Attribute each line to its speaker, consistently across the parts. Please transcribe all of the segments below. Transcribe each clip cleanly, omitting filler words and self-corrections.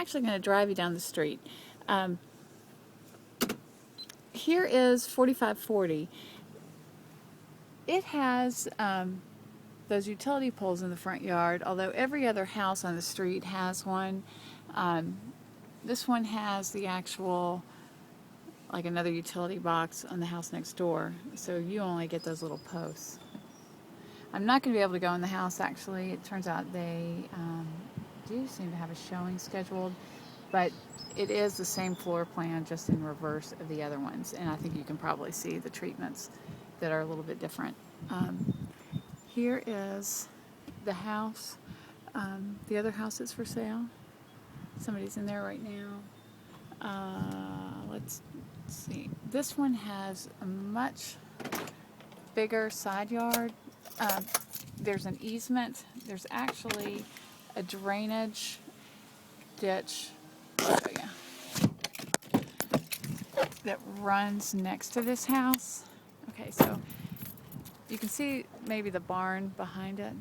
Speaker 1: actually going to drive you down the street. Here is 4540. It has those utility poles in the front yard, although every other house on the street has one. This one has the actual, like another utility box on the house next door, so you only get those little posts. I'm not going to be able to go in the house, actually. It turns out they do seem to have a showing scheduled, but it is the same floor plan, just in reverse of the other ones, and I think you can probably see the treatments that are a little bit different. Here is the house, the other house that's for sale. Somebody's in there right now. Let's see. This one has a much bigger side yard. There's an easement. There's actually a drainage ditch, I'll show you, that runs next to this house. Okay, so you can see maybe the barn behind it.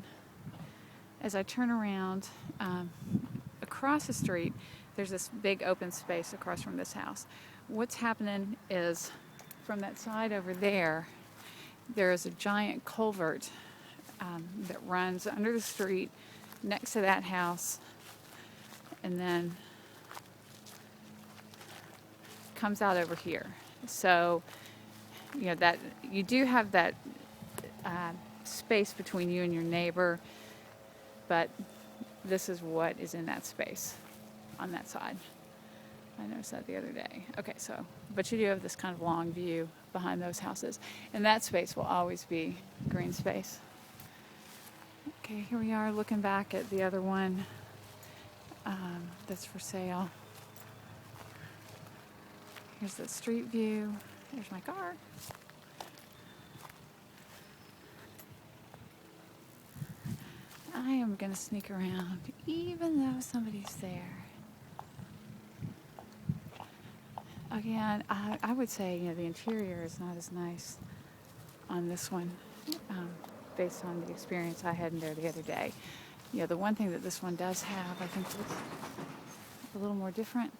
Speaker 1: As I turn around, across the street, there's this big open space across from this house. What's happening is, from that side over there, there is a giant culvert that runs under the street next to that house, and then comes out over here. So, you know, that you do have that space between you and your neighbor, but this is what is in that space on that side. I noticed that the other day. Okay, so, but you do have this kind of long view behind those houses, and that space will always be green space. Okay, here we are looking back at the other one that's for sale. Here's the street view. There's my car. I am going to sneak around even though somebody's there. Again, I would say, you know, the interior is not as nice on this one, based on the experience I had in there the other day. You know, the one thing that this one does have, I think, that's a little more different.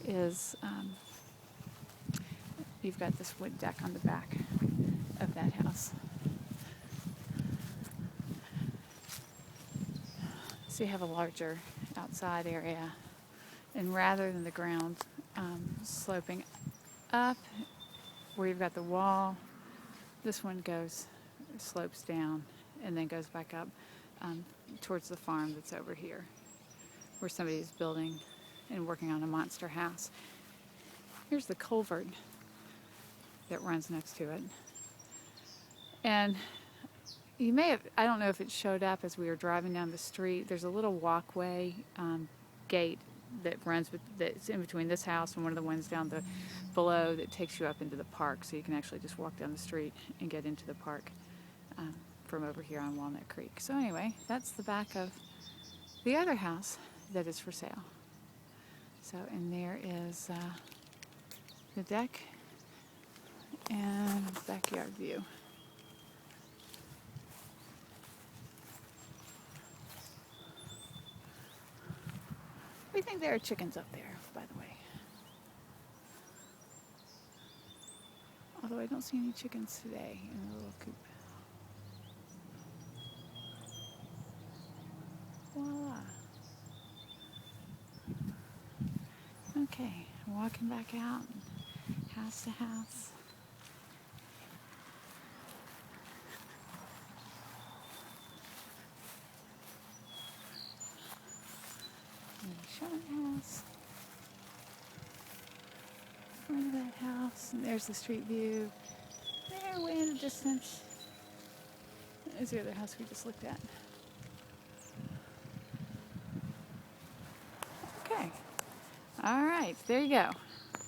Speaker 1: Is you've got this wood deck on the back of that house. So you have a larger outside area, and rather than the ground sloping up where you've got the wall, this one slopes down and then goes back up towards the farm that's over here, where somebody's building and working on a monster house. Here's the culvert that runs next to it. And you may have, I don't know if it showed up as we were driving down the street, there's a little walkway gate that runs that's in between this house and one of the ones down below that takes you up into the park, so you can actually just walk down the street and get into the park from over here on Walnut Creek. So anyway, that's the back of the other house that is for sale. So, and there is the deck and backyard view. We think there are chickens up there, by the way. Although I don't see any chickens today in the little coop. Voila. Okay, walking back out, house to house. Showing house. Front of that house, and there's the street view. There, way in the distance. There's the other house we just looked at. Okay. All right, there you go.